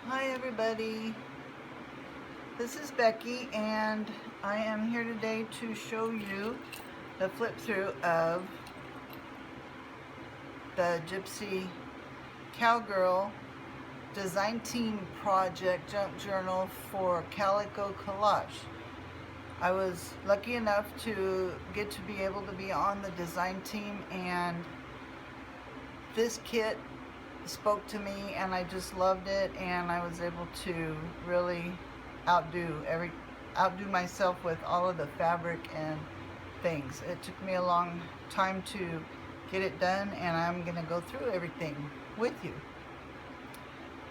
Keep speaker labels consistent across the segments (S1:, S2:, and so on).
S1: Hi everybody, this is Becky and I am here today to show you the flip through of the Gypsy Cowgirl Design Team Project Junk Journal for Calico Collage. I was lucky enough to get to be able to be on the design team, and this kit spoke to me and I just loved it, and I was able to really outdo myself with all of the fabric and things. It took me a long time to get it done, and I'm gonna go through everything with you.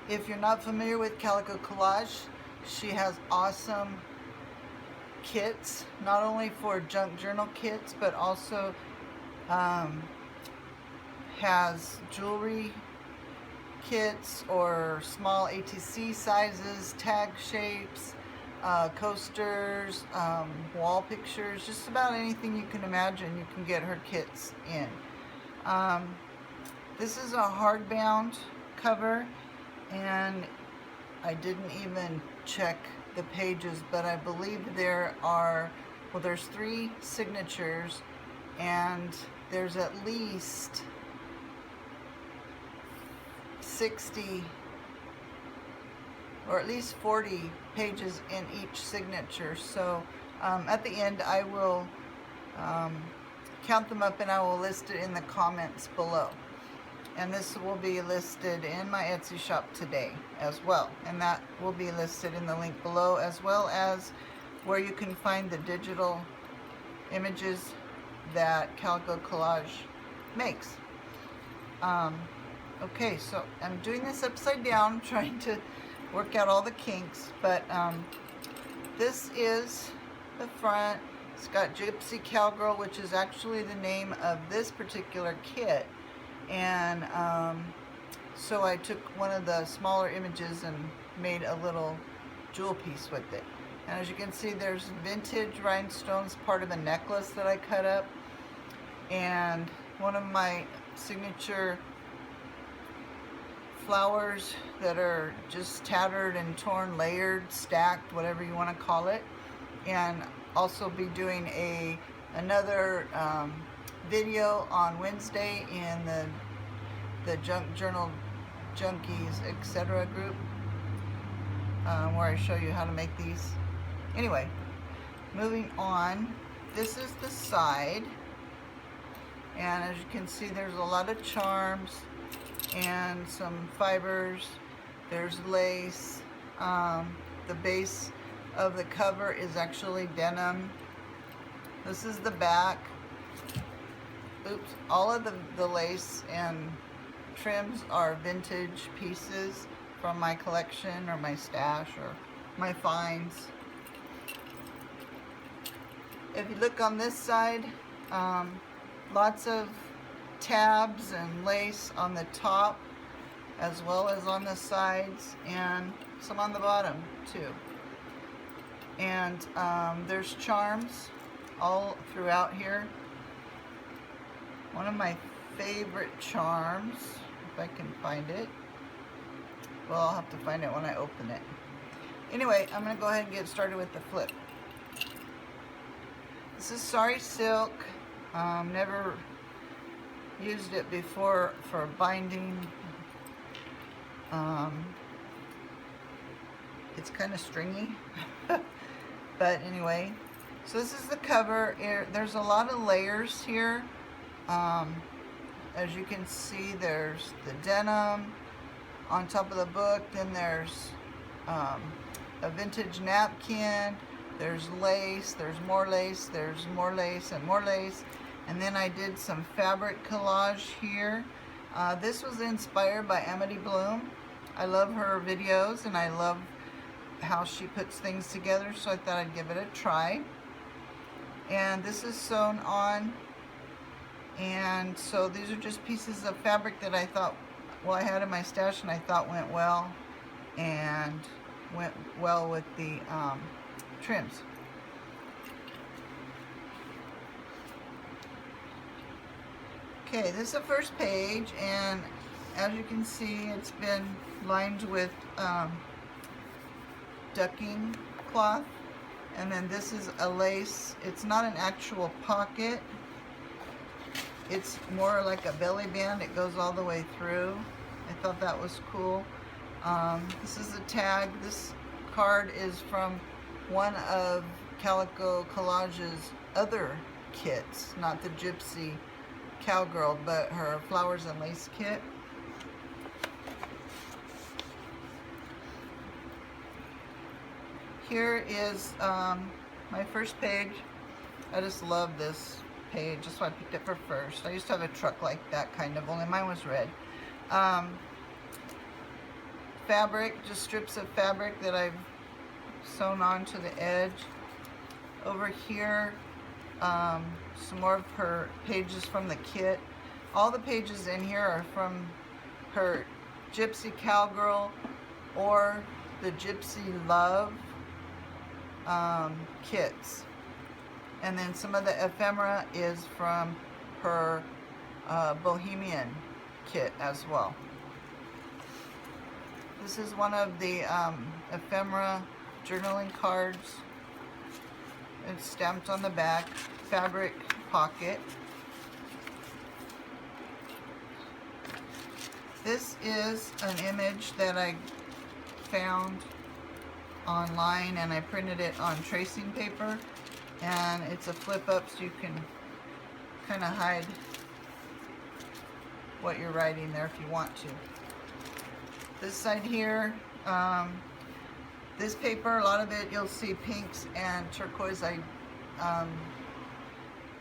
S1: If you're not familiar with Calico Collage, she has awesome kits, not only for junk journal kits, but also has jewelry kits or small ATC sizes, tag shapes, coasters, wall pictures, just about anything you can imagine you can get her kits in. This is a hardbound cover, and I didn't even check the pages, but I believe there's 3 signatures, and there's at least 60 or at least 40 pages in each signature. So at the end I will count them up and I will list it in the comments below. And this will be listed in my Etsy shop today as well, and that will be listed in the link below, as well as where you can find the digital images that Calico Collage makes. Okay, so I'm doing this upside down, trying to work out all the kinks, but this is the front. It's got Gypsy Cowgirl, which is actually the name of this particular kit, and so I took one of the smaller images and made a little jewel piece with it. And as you can see, there's vintage rhinestones, part of a necklace that I cut up, and one of my signature flowers that are just tattered and torn, layered, stacked, whatever you want to call it. And also be doing another video on Wednesday in the Junk Journal Junkies etc. group, where I show you how to make these. Anyway, moving on, this is the side, and as you can see, there's a lot of charms and some fibers. There's lace. The base of the cover is actually denim. This is the back. Oops, all of the lace and trims are vintage pieces from my collection or my stash or my finds. If you look on this side, lots of tabs and lace on the top as well as on the sides, and some on the bottom too. And there's charms all throughout here. One of my favorite charms, if I can find it, well, I'll have to find it when I open it. Anyway, I'm going to go ahead and get started with the flip. This is Sari Silk. Never used it before for binding. It's kind of stringy, but anyway, so this is the cover. There's a lot of layers here. As you can see, there's the denim on top of the book, then there's a vintage napkin, there's lace, there's more lace, there's more lace and more lace. And then I did some fabric collage here. This was inspired by Amity Bloom. I love her videos and I love how she puts things together, so I thought I'd give it a try. And this is sewn on, and so these are just pieces of fabric that I thought, well, I had in my stash and I thought went well with the trims. Okay, this is the first page, and as you can see, it's been lined with ducking cloth. And then this is a lace. It's not an actual pocket. It's more like a belly band. It goes all the way through. I thought that was cool. This is a tag. This card is from one of Calico Collage's other kits, not the Gypsy Cowgirl, but her flowers and lace kit. Here is my first page. I just love this page. That's why I picked it for first. I used to have a truck like that, kind of, only mine was red. Fabric, just strips of fabric that I've sewn onto the edge. Over here, some more of her pages from the kit. All the pages in here are from her Gypsy Cowgirl or the Gypsy Love kits. And then some of the ephemera is from her Bohemian kit as well. This is one of the ephemera journaling cards. It's stamped on the back, fabric pocket. This is an image that I found online, and I printed it on tracing paper, and it's a flip up so you can kind of hide what you're writing there if you want to. This side here, this paper, a lot of it you'll see pinks and turquoise. I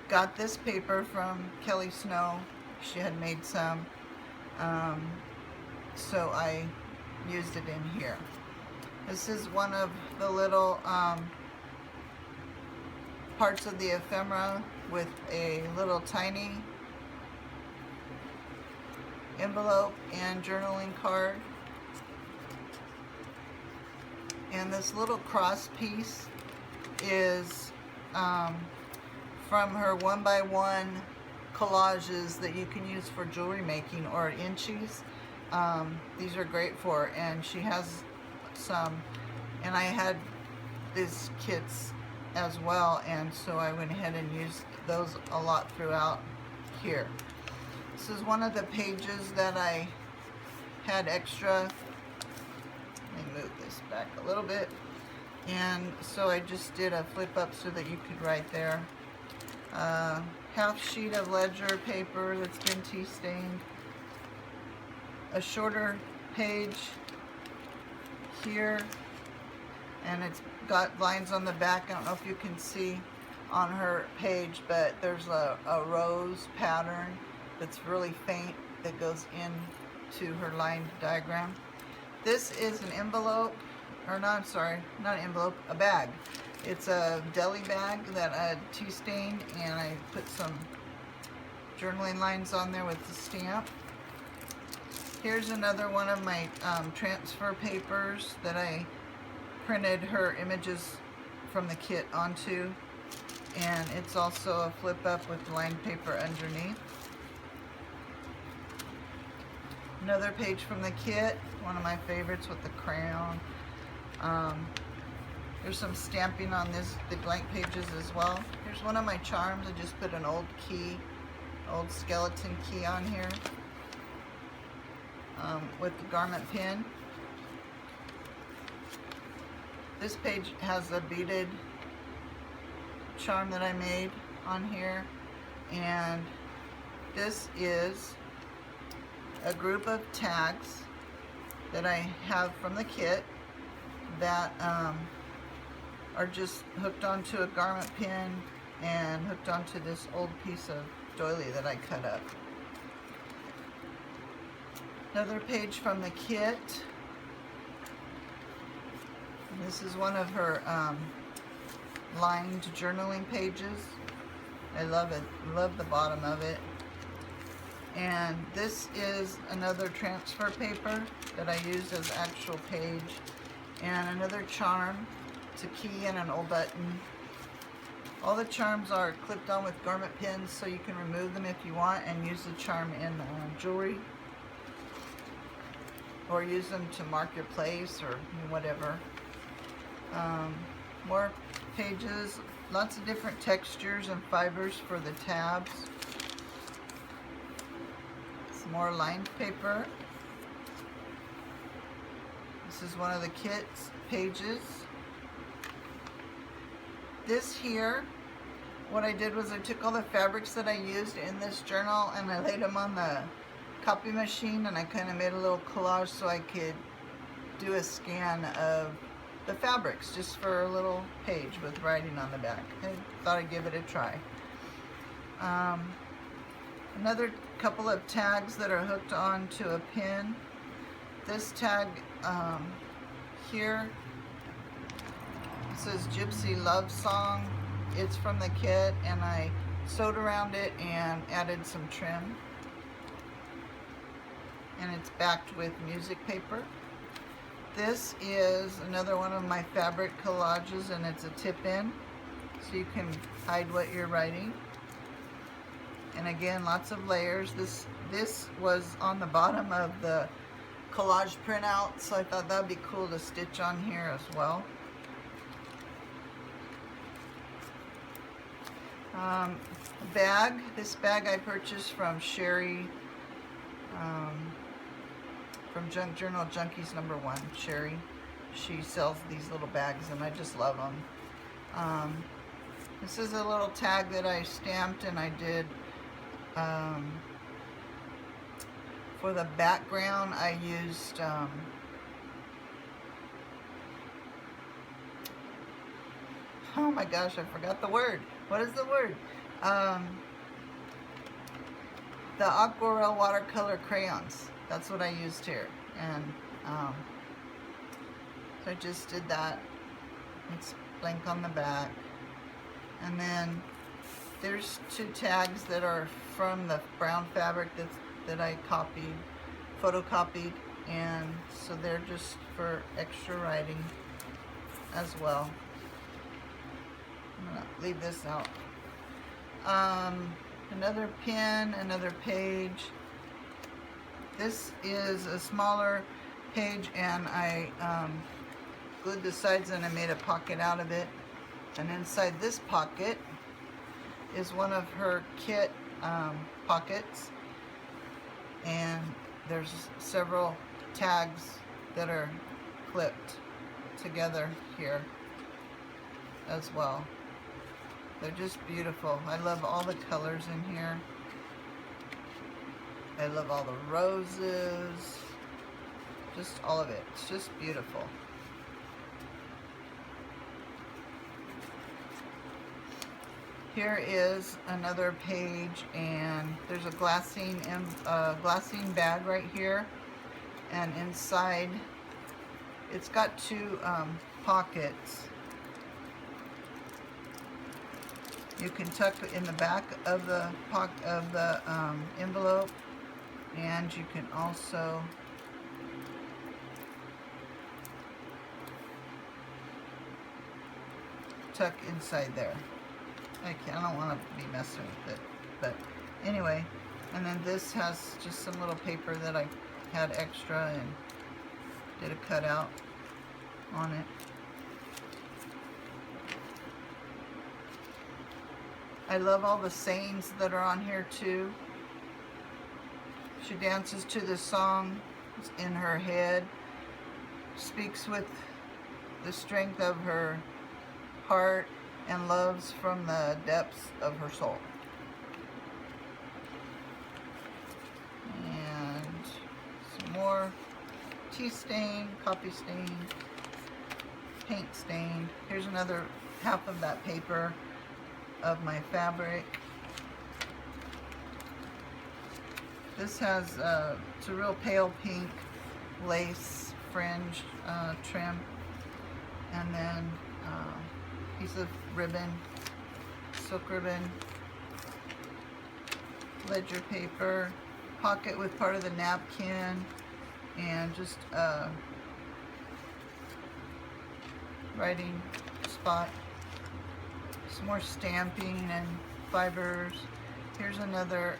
S1: got this paper from Kelly Snow. She had made some, so I used it in here. This is one of the little parts of the ephemera with a little tiny envelope and journaling card. And this little cross piece is from her 1x1 collages that you can use for jewelry making, or inchies. These are great for, and she has some, and I had these kits as well, and so I went ahead and used those a lot throughout here. This is one of the pages that I had extra. Let me move this back a little bit. And so I just did a flip up so that you could write there. Half sheet of ledger paper that's been tea stained. A shorter page here, and it's got lines on the back. I don't know if you can see on her page, but there's a rose pattern that's really faint that goes into her line diagram. This is an envelope, or no, I'm sorry, not an envelope, a bag. It's a deli bag that I tea stained, and I put some journaling lines on there with the stamp. Here's another one of my transfer papers that I printed her images from the kit onto, and it's also a flip up with lined paper underneath. Another page from the kit, one of my favorites with the crayon. There's some stamping on the blank pages as well. Here's one of my charms. I just put an old key, old skeleton key on here with the garment pin. This page has a beaded charm that I made on here, and this is a group of tags that I have from the kit that are just hooked onto a garment pin and hooked onto this old piece of doily that I cut up. Another page from the kit. And this is one of her lined journaling pages. I love it. Love the bottom of it. And this is another transfer paper that I used as actual page, and another charm to key in an old button. All the charms are clipped on with garment pins, so you can remove them if you want and use the charm in jewelry. or use them to mark your place or whatever. More pages, lots of different textures and fibers for the tabs. Some more lined paper. This is one of the kit's pages. This here, what I did was I took all the fabrics that I used in this journal and I laid them on the copy machine, and I kind of made a little collage so I could do a scan of the fabrics just for a little page with writing on the back. I thought I'd give it a try. Another couple of tags that are hooked onto a pin. This tag here says Gypsy Love Song. It's from the kit, and I sewed around it and added some trim. And it's backed with music paper. This is another one of my fabric collages, and it's a tip-in, so you can hide what you're writing. And again, lots of layers. This was on the bottom of the collage printout, so I thought that'd be cool to stitch on here as well. Bag. This bag I purchased from Sherry, from Junk Journal Junkies #1. Sherry. She sells these little bags, and I just love them. This is a little tag that I stamped, and I did for the background. I used oh my gosh, I forgot the word. What is the word? The Aquarelle watercolor crayons. That's what I used here. And so I just did that. It's blank on the back. And then there's two tags that are from the brown fabric that I copied, photocopied, and so they're just for extra writing as well. I'm gonna leave this out. Another pin, another page. This is a smaller page, and I glued the sides and I made a pocket out of it. And inside this pocket is one of her kit pockets, and there's several tags that are clipped together here as well. They're just beautiful. I love all the colors in here. I love all the roses, just all of it. It's just beautiful. Here is another page, and there's a glassine bag right here, and inside it's got two pockets. You can tuck in the back of the envelope, and you can also tuck inside there. I don't want to be messing with it, but anyway. And then this has just some little paper that I had extra and did a cutout on it. I love all the sayings that are on here too. She dances to the song in her head, speaks with the strength of her heart, and loves from the depths of her soul. And some more tea stain, coffee stain, paint stain. Here's another half of that paper of my fabric. This has it's a real pale pink lace fringe trim, and then piece of ribbon, silk ribbon, ledger paper, pocket with part of the napkin, and just a writing spot. Some more stamping and fibers. Here's another